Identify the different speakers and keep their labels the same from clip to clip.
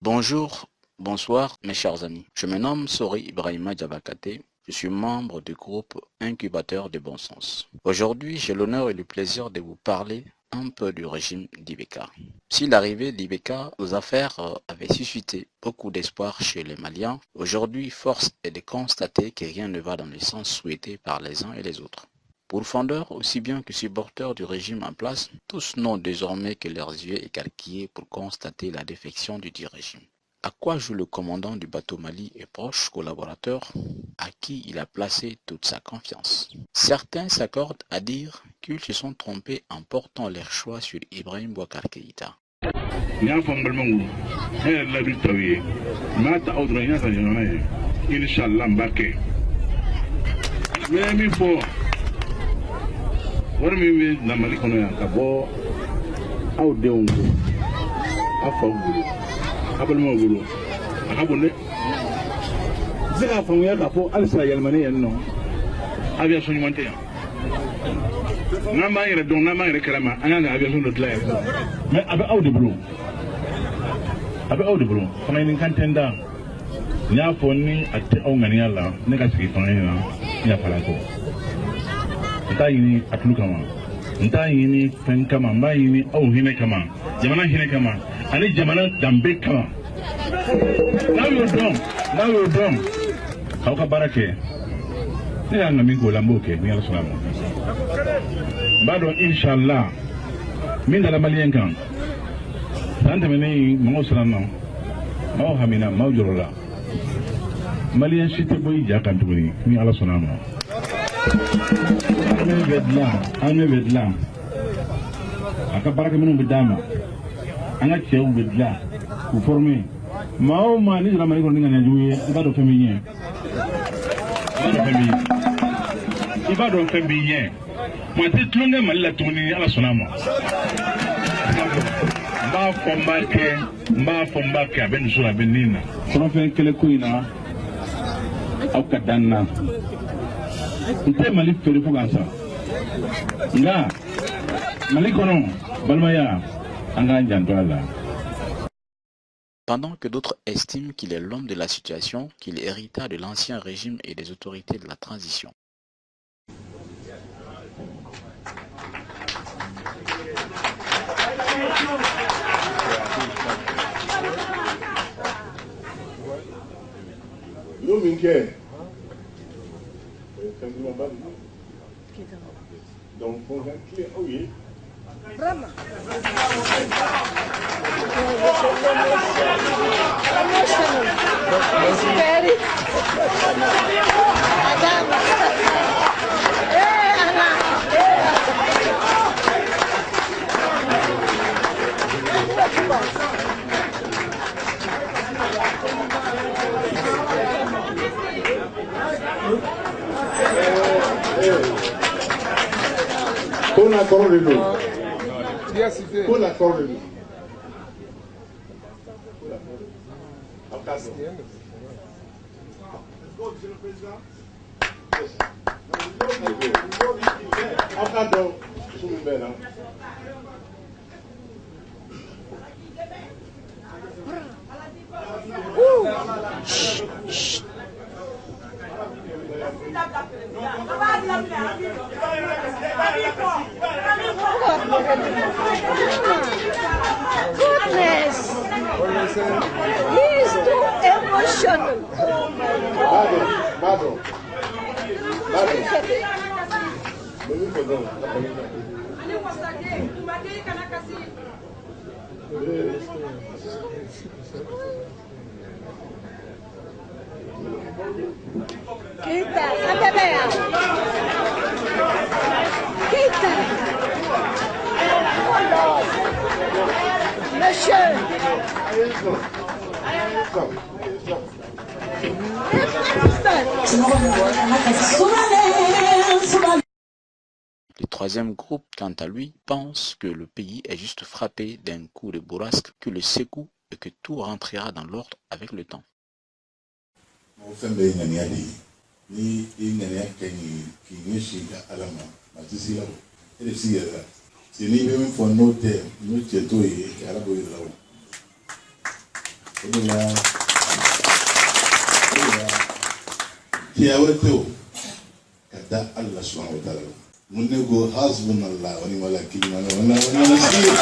Speaker 1: Bonjour, bonsoir mes chers amis. Je me nomme Sori Ibrahima Diabakate. Je suis membre du groupe Incubateur de Bon Sens. Aujourd'hui, j'ai l'honneur et le plaisir de vous parler un peu du régime d'Ibeka. Si l'arrivée d'Ibeka aux affaires avait suscité beaucoup d'espoir chez les Maliens, aujourd'hui, force est de constater que rien ne va dans le sens souhaité par les uns et les autres. Pourfendeurs aussi bien que supporters du régime en place, tous n'ont désormais que leurs yeux écarquillés pour constater la défection du dit régime. À quoi joue le commandant du bateau Mali et proche collaborateur à qui il a placé toute sa confiance? Certains s'accordent à dire qu'ils se sont trompés en portant leur choix sur Ibrahim Boubacar Keïta.
Speaker 2: What mi na Mali kono ya ka bo aw deun ko afa bulu abal mo bulu akabone zira fa mu ya ka fo alsa yalmane yan no aviation monte ya na ma yere don na ma yere kalama anga aviation do tla mais abe aw de bulu kana ni kan tenda nya fo ni ate aw ngani yalla ne ka sigi fana ya fala ko nta yini atulu kama nta yini fen kama mba yini au hine kama jamana hine kama ani jamana dambe kama now you done how ka barake ni anga mingo lamboke ni ala salamu bado inshallah min dala malien kan tante meni mo salama mo hamina mo jorola malien cité boy jakan tuguni ni ala salamu Ame vedla aka baraka minu bidama anga chew vedla ku former mao mani la mani ko ninga nyajuye ibado feminin ibado feminin mo ti tlonge malla tuni ala sonama mba fombake aben sura benina kono fen kele kuina au kadanna nte Mali fere fo gansa nga Mali kono balmaya anga njanto ala.
Speaker 1: Pendant que d'autres estiment qu'il est l'homme de la situation, qu'il hérita de l'ancien régime et des autorités de la transition.
Speaker 2: Donc, pour inclure, oui.
Speaker 3: Vraiment.
Speaker 2: Pour l'accord de l'eau. Pour l'accord de l'eau. Monsieur le Président.
Speaker 3: Goodness! He is too emotional.
Speaker 2: Pardon.
Speaker 3: Keïta, Adabea. Keïta. Oh Lord. Monsieur.
Speaker 1: Le troisième groupe, quant à lui, pense que le pays est juste frappé d'un coup de bourrasque, que le secoue et que tout rentrera dans l'ordre avec le temps.
Speaker 4: Tiawreteo, Kada Allah subhanahu wa ta'ala. Munego hasbunallah wa ni'mal wakeel wa ni'mal nasir.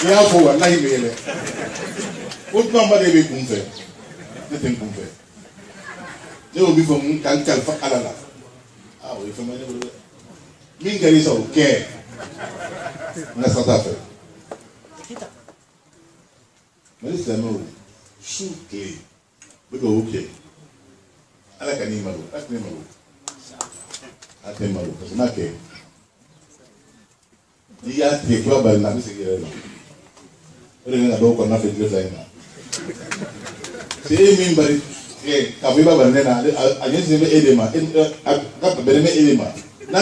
Speaker 4: Yafo wallahi mele. Utma mbade be kumfe. Neten kumfe. Ne obi fo mun kan kalfa alala. Ah oui, fo mane bulu. Min gari so ke. Na sata fe. Malisa no suke. Budo oke. Ala kanima ro, atenema ro. Atema ro, na ke. Il y a des fois, il y a des gens qui ont fait des choses. C'est eux qui ont fait des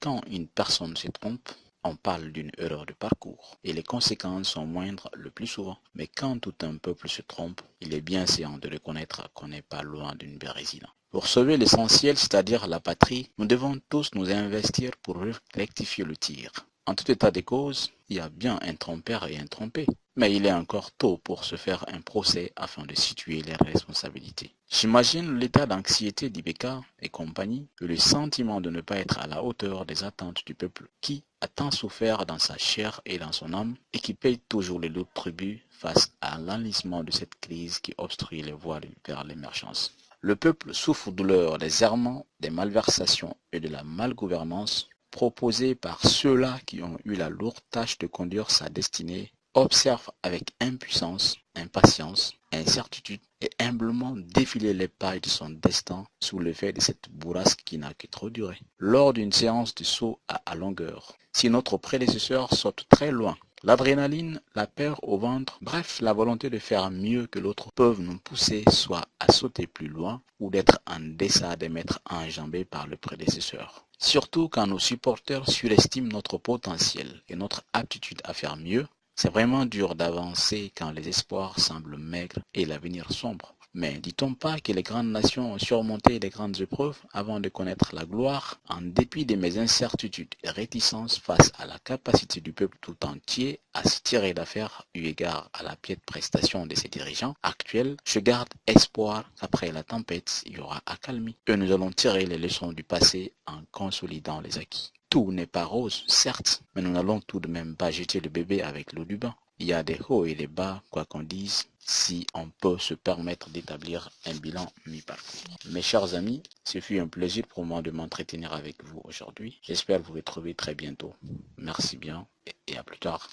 Speaker 1: Quand une personne se trompe, on parle d'une erreur de parcours et les conséquences sont moindres le plus souvent. Mais quand tout un peuple se trompe, il est bien séant de reconnaître qu'on n'est pas loin d'une bérésina. Pour sauver l'essentiel, c'est-à-dire la patrie, nous devons tous nous investir pour rectifier le tir. En tout état de cause, il y a bien un trompeur et un trompé. Mais il est encore tôt pour se faire un procès afin de situer les responsabilités. J'imagine l'état d'anxiété d'Ibeka et compagnie et le sentiment de ne pas être à la hauteur des attentes du peuple qui a tant souffert dans sa chair et dans son âme et qui paye toujours les lourds tributs face à l'enlisement de cette crise qui obstrue les voies vers l'émergence. Le peuple souffre douleur des errements, des malversations et de la malgouvernance proposés par ceux-là qui ont eu la lourde tâche de conduire sa destinée, observe avec impuissance, impatience, incertitude et humblement défiler les pailles de son destin sous l'effet de cette bourrasque qui n'a que trop duré. Lors d'une séance de saut à longueur, si notre prédécesseur saute très loin, l'adrénaline, la peur au ventre, bref, la volonté de faire mieux que l'autre peuvent nous pousser soit à sauter plus loin ou d'être en deçà des mètres enjambés par le prédécesseur. Surtout quand nos supporters surestiment notre potentiel et notre aptitude à faire mieux, c'est vraiment dur d'avancer quand les espoirs semblent maigres et l'avenir sombre. Mais dit-on pas que les grandes nations ont surmonté les grandes épreuves avant de connaître la gloire? En dépit de mes incertitudes et réticences face à la capacité du peuple tout entier à se tirer d'affaire eu égard à la piètre prestation de ses dirigeants actuels, je garde espoir qu'après la tempête, il y aura accalmie. Et nous allons tirer les leçons du passé en consolidant les acquis. Tout n'est pas rose, certes, mais nous n'allons tout de même pas jeter le bébé avec l'eau du bain. Il y a des hauts et des bas, quoi qu'on dise, si on peut se permettre d'établir un bilan mi-parcours. Mes chers amis, ce fut un plaisir pour moi de m'entretenir avec vous aujourd'hui. J'espère vous retrouver très bientôt. Merci bien et à plus tard.